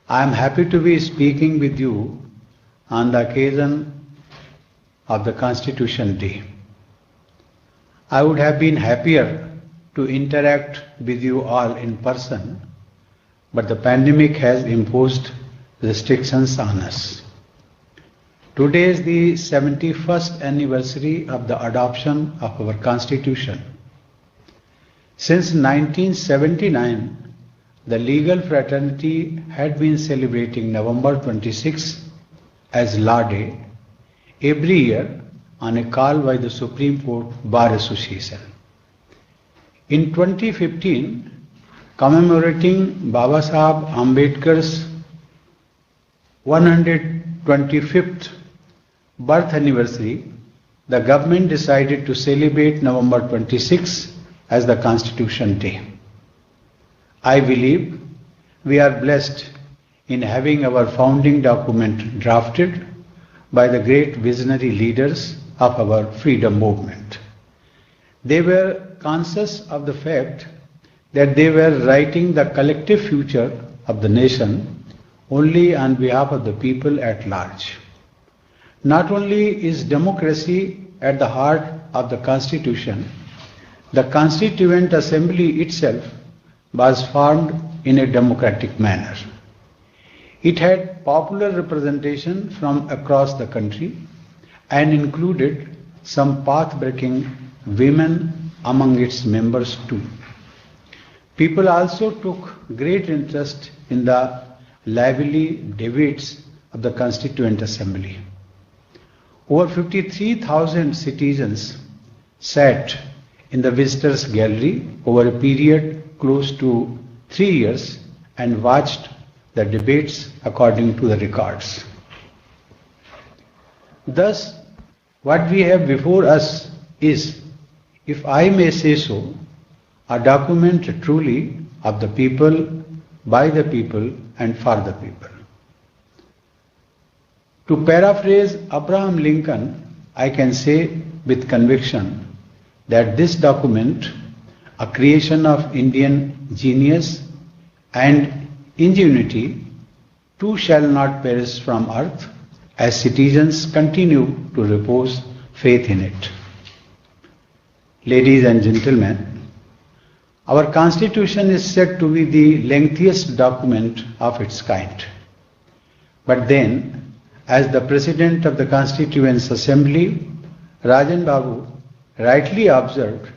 I am happy to be speaking with you on the occasion of the Constitution Day. I would have been happier to interact with you all in person, but the pandemic has imposed restrictions on us. Today is the 71st anniversary of the adoption of our Constitution. Since 1979, the legal fraternity had been celebrating November 26 as Law Day every year on a call by the Supreme Court Bar Association. In 2015, commemorating Baba Saheb Ambedkar's 125th birth anniversary, the government decided to celebrate November 26 as the Constitution Day. I believe we are blessed in having our founding document drafted by the great visionary leaders of our freedom movement. They were conscious of the fact that they were writing the collective future of the nation only on behalf of the people at large. Not only is democracy at the heart of the Constitution, the Constituent Assembly itself was formed in a democratic manner. It had popular representation from across the country and included some path-breaking women among its members too. People also took great interest in the lively debates of the Constituent Assembly. Over 53,000 citizens sat in the visitors' gallery over a period close to 3 years and watched the debates according to the records. Thus, what we have before us is, if I may say so, a document truly of the people, by the people, and for the people. To paraphrase Abraham Lincoln, I can say with conviction that this document, a creation of Indian genius and ingenuity, too shall not perish from earth as citizens continue to repose faith in it. Ladies and gentlemen, our Constitution is said to be the lengthiest document of its kind. But then, as the President of the Constituent Assembly, Rajan Babu, rightly observed,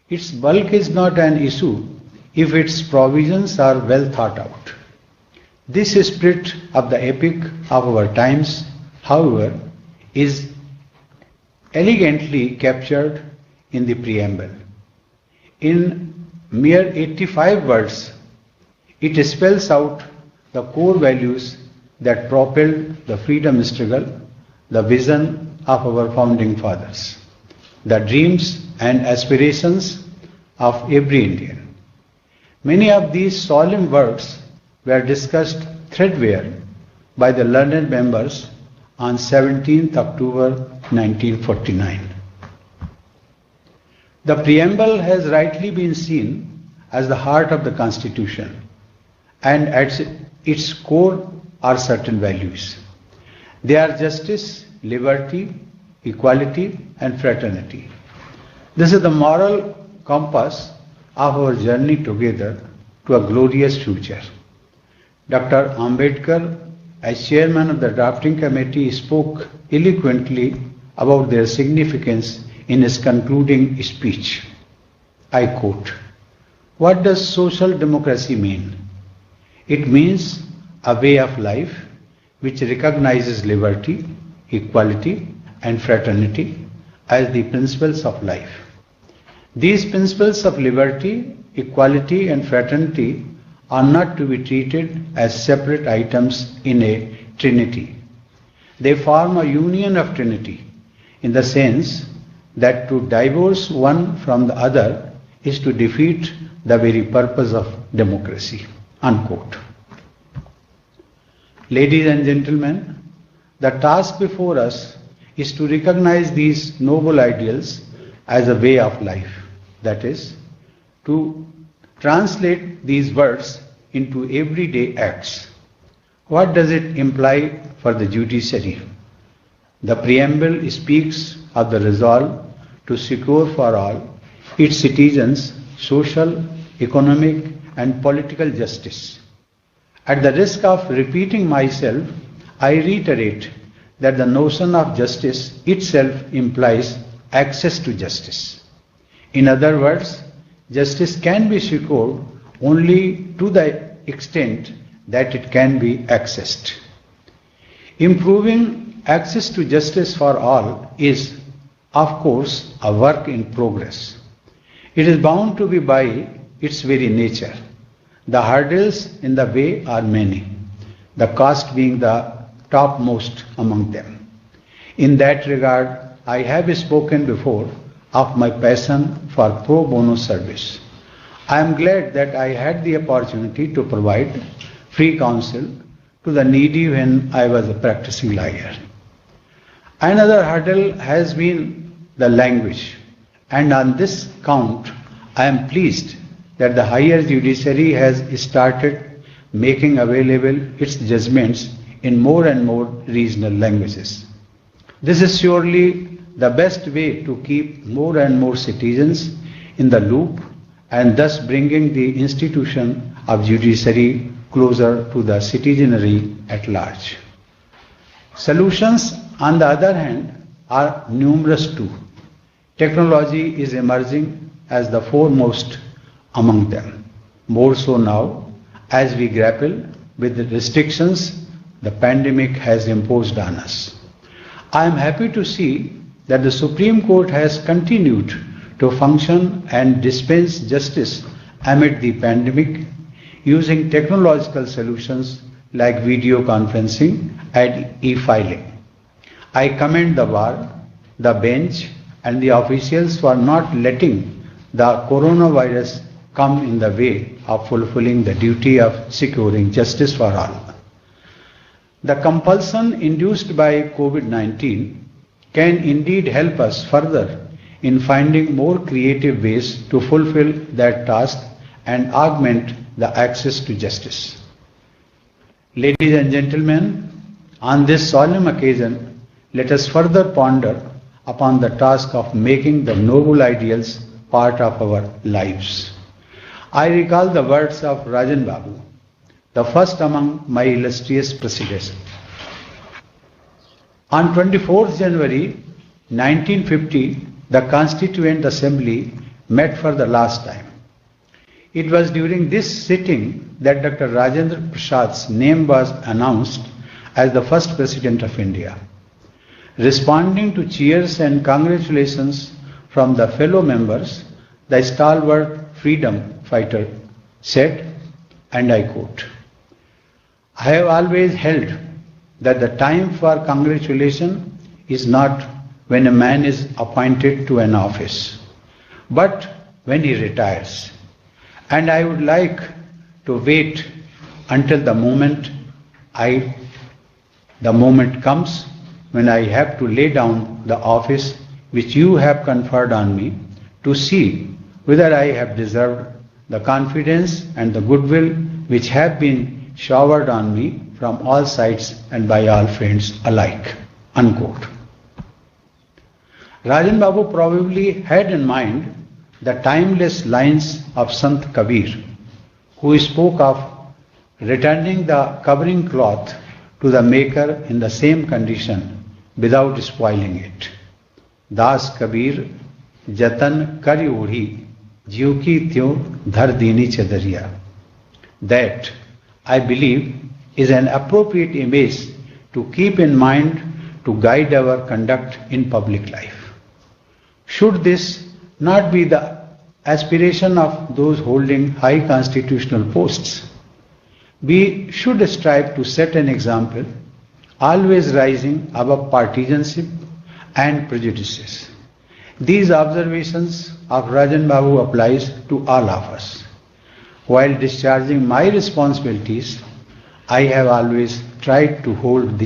its bulk is not an issue if its provisions are well thought out. This spirit of the epic of our times, however, is elegantly captured in the preamble. In mere 85 words, it spells out the core values that propelled the freedom struggle, the vision of our founding fathers, the dreams and aspirations of every Indian. Many of these solemn words were discussed threadbare by the learned members on 17th October 1949. The preamble has rightly been seen as the heart of the Constitution, and at its core are certain values. They are justice, liberty, equality, and fraternity. This is the moral compass of our journey together to a glorious future. Dr. Ambedkar, as chairman of the drafting committee, spoke eloquently about their significance in his concluding speech. I quote, "What does social democracy mean? It means a way of life which recognizes liberty, equality, and fraternity as the principles of life. These principles of liberty, equality, and fraternity are not to be treated as separate items in a trinity. They form a union of trinity in the sense that to divorce one from the other is to defeat the very purpose of democracy." Unquote. Ladies and gentlemen, the task before us is to recognize these noble ideals as a way of life, that is, to translate these words into everyday acts. What does it imply for the judiciary? The preamble speaks of the resolve to secure for all its citizens social, economic, and political justice. At the risk of repeating myself, I reiterate that the notion of justice itself implies access to justice. In other words, justice can be secured only to the extent that it can be accessed. Improving access to justice for all is, of course, a work in progress. It is bound to be by its very nature. The hurdles in the way are many, the cost being the topmost among them. In that regard, I have spoken before of my passion for pro bono service. I am glad that I had the opportunity to provide free counsel to the needy when I was a practicing lawyer. Another hurdle has been the language, and on this count, I am pleased that the higher judiciary has started making available its judgments in more and more regional languages. This is surely the best way to keep more and more citizens in the loop and thus bringing the institution of judiciary closer to the citizenry at large. Solutions, on the other hand, are numerous too. Technology is emerging as the foremost among them, more so now as we grapple with the restrictions the pandemic has imposed on us. I am happy to see that the Supreme Court has continued to function and dispense justice amid the pandemic using technological solutions like video conferencing and e-filing. I commend the bar, the bench, and the officials for not letting the coronavirus come in the way of fulfilling the duty of securing justice for all. The compulsion induced by COVID-19 can indeed help us further in finding more creative ways to fulfill that task and augment the access to justice. Ladies and gentlemen, on this solemn occasion, let us further ponder upon the task of making the noble ideals part of our lives. I recall the words of Rajan Babu, the first among my illustrious presidents. On 24th January 1950, the Constituent Assembly met for the last time. It was during this sitting that Dr. Rajendra Prasad's name was announced as the first President of India. Responding to cheers and congratulations from the fellow members, the stalwart freedom fighter said, and I quote, "I have always held that the time for congratulation is not when a man is appointed to an office, but when he retires. And I would like to wait until the moment comes when I have to lay down the office which you have conferred on me to see whether I have deserved the confidence and the goodwill which have been showered on me from all sides and by all friends alike." Unquote. Rajan Babu probably had in mind the timeless lines of Sant Kabir, who spoke of returning the covering cloth to the maker in the same condition without spoiling it. Das Kabir jatan kari udhi jiu ki tyo dhar dini chadariya. That, I believe, is an appropriate image to keep in mind to guide our conduct in public life. Should this not be the aspiration of those holding high constitutional posts? We should strive to set an example, always rising above partisanship and prejudices. These observations of Rajan Babu applies to all of us. While discharging my responsibilities, I have always tried to hold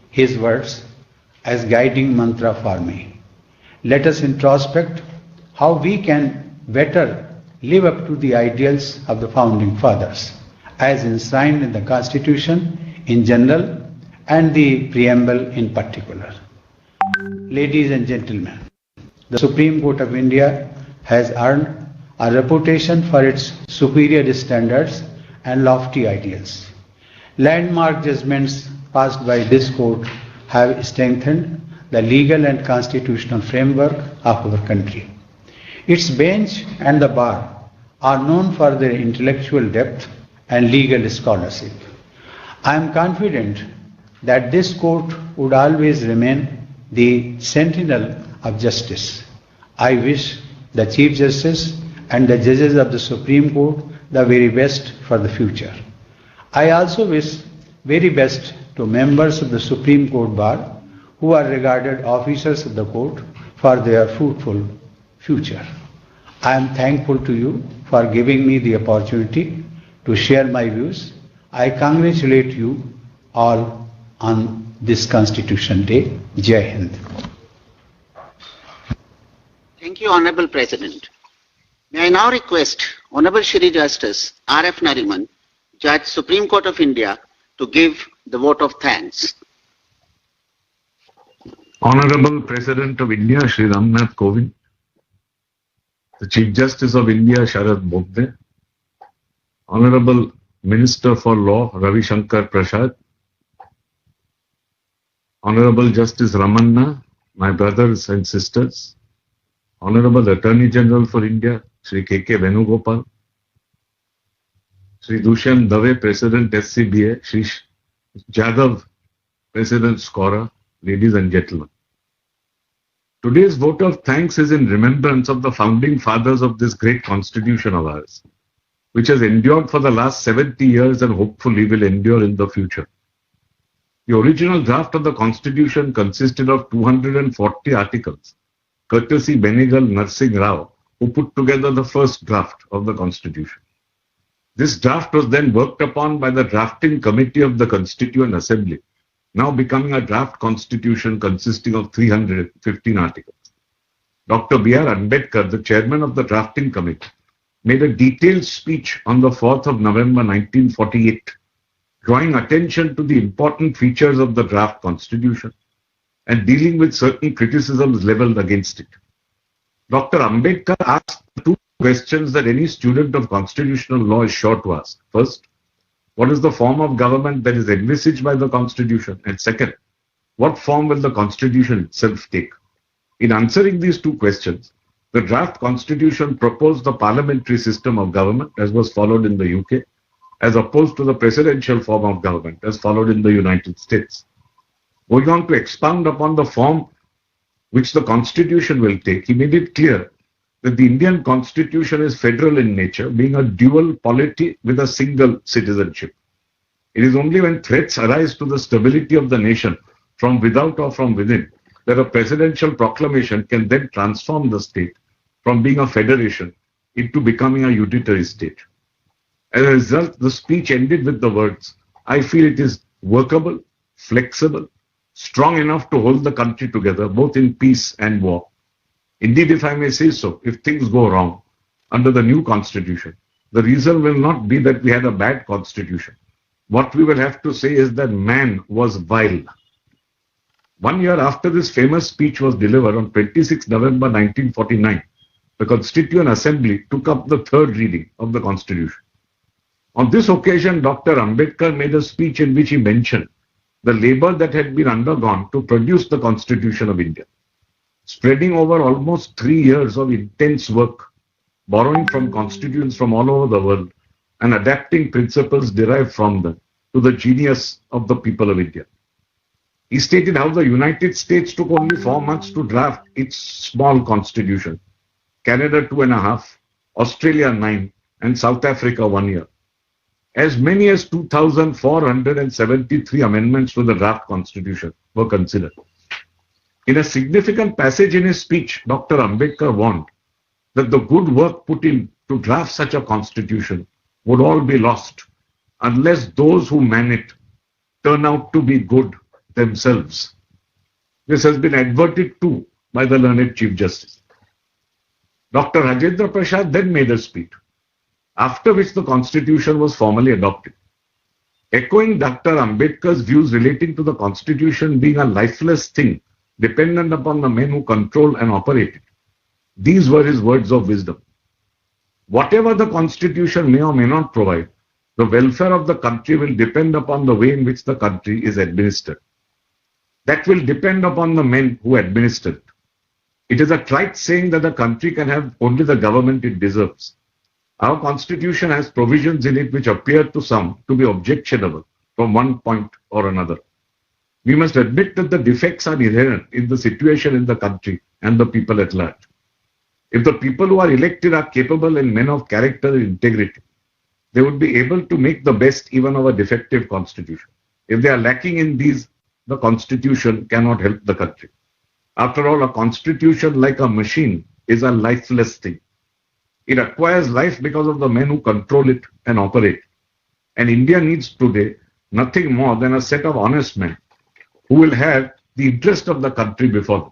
his words as guiding mantra for me. Let us introspect how we can better live up to the ideals of the founding fathers, as enshrined in the Constitution, in general and the preamble in particular. Ladies and gentlemen, the Supreme Court of India has earned a reputation for its superior standards and lofty ideals. Landmark judgments passed by this court have strengthened the legal and constitutional framework of our country. Its bench and the bar are known for their intellectual depth and legal scholarship. I am confident that this court would always remain the sentinel of justice. I wish the Chief Justice and the judges of the Supreme Court the very best for the future. I also wish very best to members of the Supreme Court bar who are regarded officers of the court for their fruitful future. I am thankful to you for giving me the opportunity to share my views. I congratulate you all on this Constitution Day. Jai Hind. Thank you, Honorable President. May I now request Honorable Shri Justice R.F. Nariman, Judge Supreme Court of India, to give the vote of thanks. Honorable President of India, Shri Ramnath Kovind, the Chief Justice of India, Sharad Bobde, Honorable Minister for Law, Ravi Shankar Prasad, Honorable Justice Ramanna, my brothers and sisters, Honorable Attorney General for India, Shri K.K. Venugopal, Shri Dushyant Dave, President SCBA, Shri Jadhav, President SCORA, ladies and gentlemen. Today's vote of thanks is in remembrance of the founding fathers of this great constitution of ours, which has endured for the last 70 years and hopefully will endure in the future. The original draft of the constitution consisted of 240 articles, courtesy Benegal Narsingh Rao, who put together the first draft of the constitution. This draft was then worked upon by the drafting committee of the Constituent Assembly, now becoming a draft constitution consisting of 315 articles. Dr. B.R. Ambedkar, the chairman of the drafting committee, made a detailed speech on the 4th of November 1948, drawing attention to the important features of the draft constitution and dealing with certain criticisms leveled against it. Dr. Ambedkar asked two questions that any student of constitutional law is sure to ask. First, what is the form of government that is envisaged by the Constitution? And second, what form will the Constitution itself take? In answering these two questions, the draft Constitution proposed the parliamentary system of government as was followed in the UK, as opposed to the presidential form of government as followed in the United States. Going on to expound upon the form which the Constitution will take, he made it clear that the Indian Constitution is federal in nature, being a dual polity with a single citizenship. It is only when threats arise to the stability of the nation from without or from within that a presidential proclamation can then transform the state from being a federation into becoming a unitary state. As a result, the speech ended with the words, I feel it is workable, flexible, strong enough to hold the country together, both in peace and war. Indeed, if I may say so, if things go wrong under the new constitution, the reason will not be that we had a bad constitution. What we will have to say is that man was vile. 1 year after this famous speech was delivered on 26 November 1949, the Constituent Assembly took up the third reading of the constitution. On this occasion, Dr. Ambedkar made a speech in which he mentioned the labor that had been undergone to produce the Constitution of India, spreading over almost 3 years of intense work, borrowing from constituents from all over the world and adapting principles derived from them to the genius of the people of India. He stated how the United States took only 4 months to draft its small constitution, Canada 2.5, Australia 9, and South Africa 1 year. As many as 2,473 amendments to the draft constitution were considered. In a significant passage in his speech, Dr. Ambedkar warned that the good work put in to draft such a constitution would all be lost unless those who man it turn out to be good themselves. This has been adverted to by the learned Chief Justice. Dr. Rajendra Prasad then made a speech, after which the constitution was formally adopted. Echoing Dr. Ambedkar's views relating to the constitution being a lifeless thing, dependent upon the men who control and operate it, these were his words of wisdom. Whatever the constitution may or may not provide, the welfare of the country will depend upon the way in which the country is administered. That will depend upon the men who administer it. It is a trite saying that the country can have only the government it deserves. Our constitution has provisions in it which appear to some to be objectionable from one point or another. We must admit that the defects are inherent in the situation in the country and the people at large. If the people who are elected are capable and men of character and integrity, they would be able to make the best even of a defective constitution. If they are lacking in these, the constitution cannot help the country. After all, a constitution, like a machine, is a lifeless thing. It acquires life because of the men who control it and operate it. And India needs today nothing more than a set of honest men who will have the interest of the country before them.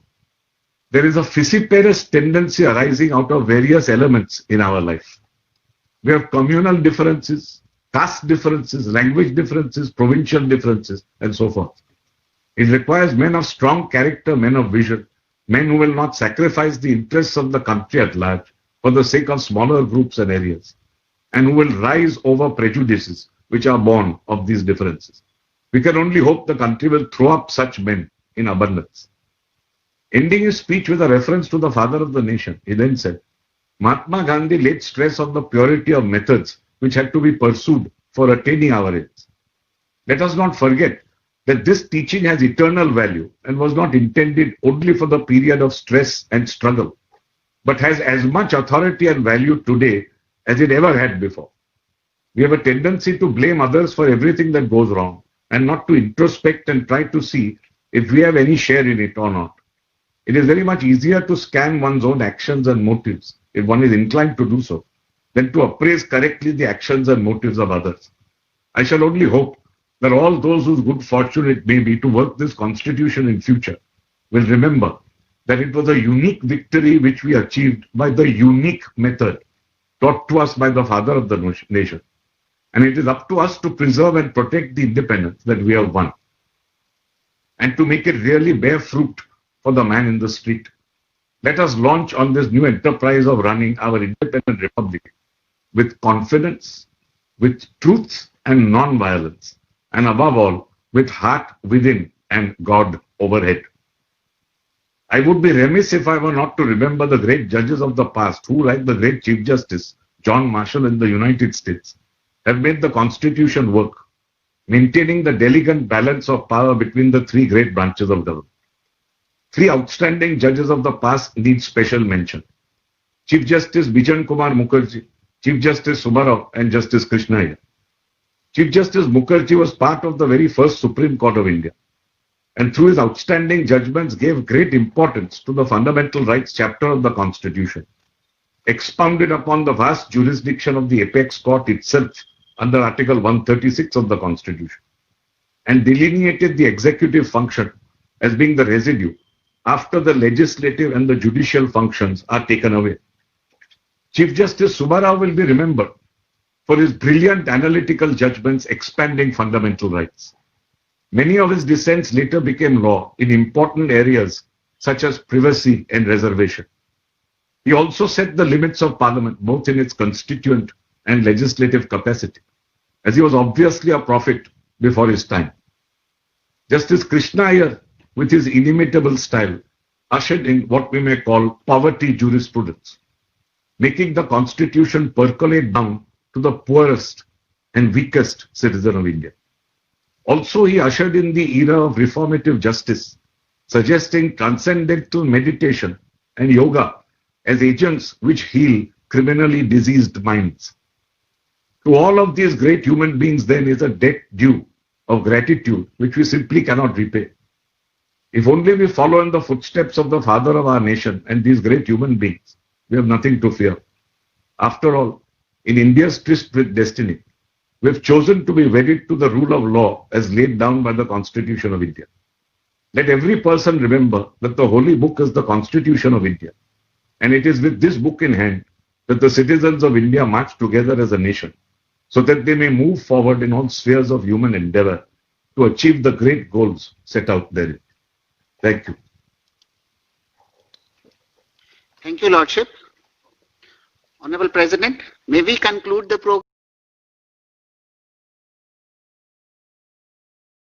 There is a fissiparous tendency arising out of various elements in our life. We have communal differences, caste differences, language differences, provincial differences, and so forth. It requires men of strong character, men of vision, men who will not sacrifice the interests of the country at large for the sake of smaller groups and areas, and who will rise over prejudices which are born of these differences. We can only hope the country will throw up such men in abundance. Ending his speech with a reference to the father of the nation, he then said, Mahatma Gandhi laid stress on the purity of methods which had to be pursued for attaining our ends. Let us not forget that this teaching has eternal value and was not intended only for the period of stress and struggle, but has as much authority and value today as it ever had before. We have a tendency to blame others for everything that goes wrong and not to introspect and try to see if we have any share in it or not. It is very much easier to scan one's own actions and motives, if one is inclined to do so, than to appraise correctly the actions and motives of others. I shall only hope that all those whose good fortune it may be to work this constitution in future will remember that it was a unique victory which we achieved by the unique method taught to us by the father of the nation. And it is up to us to preserve and protect the independence that we have won, and to make it really bear fruit for the man in the street. Let us launch on this new enterprise of running our independent republic with confidence, with truth and non-violence, and above all, with heart within and God overhead. I would be remiss if I were not to remember the great judges of the past who, like the great Chief Justice John Marshall in the United States, have made the Constitution work, maintaining the delicate balance of power between the three great branches of government. Three outstanding judges of the past need special mention: Chief Justice Bijan Kumar Mukherjee, Chief Justice Subbarao, and Justice Krishna Iyer. Chief Justice Mukherjee was part of the very first Supreme Court of India, and through his outstanding judgments gave great importance to the fundamental rights chapter of the Constitution, expounded upon the vast jurisdiction of the apex court itself under Article 136 of the Constitution, and delineated the executive function as being the residue after the legislative and the judicial functions are taken away. Chief Justice Subbarao will be remembered for his brilliant analytical judgments expanding fundamental rights. Many of his dissents later became law in important areas such as privacy and reservation. He also set the limits of Parliament both in its constituent and legislative capacity, as he was obviously a prophet before his time. Justice Krishna Iyer, with his inimitable style, ushered in what we may call poverty jurisprudence, making the Constitution percolate down to the poorest and weakest citizen of India. Also, he ushered in the era of reformative justice, suggesting transcendental meditation and yoga as agents which heal criminally diseased minds. To all of these great human beings, then, is a debt due of gratitude which we simply cannot repay. If only we follow in the footsteps of the father of our nation and these great human beings, we have nothing to fear. After all, in India's tryst with destiny, we have chosen to be wedded to the rule of law as laid down by the Constitution of India. Let every person remember that the holy book is the Constitution of India, and it is with this book in hand that the citizens of India march together as a nation, so that they may move forward in all spheres of human endeavor to achieve the great goals set out therein. Thank you. Thank you, Lordship. Honorable President, may we conclude the program?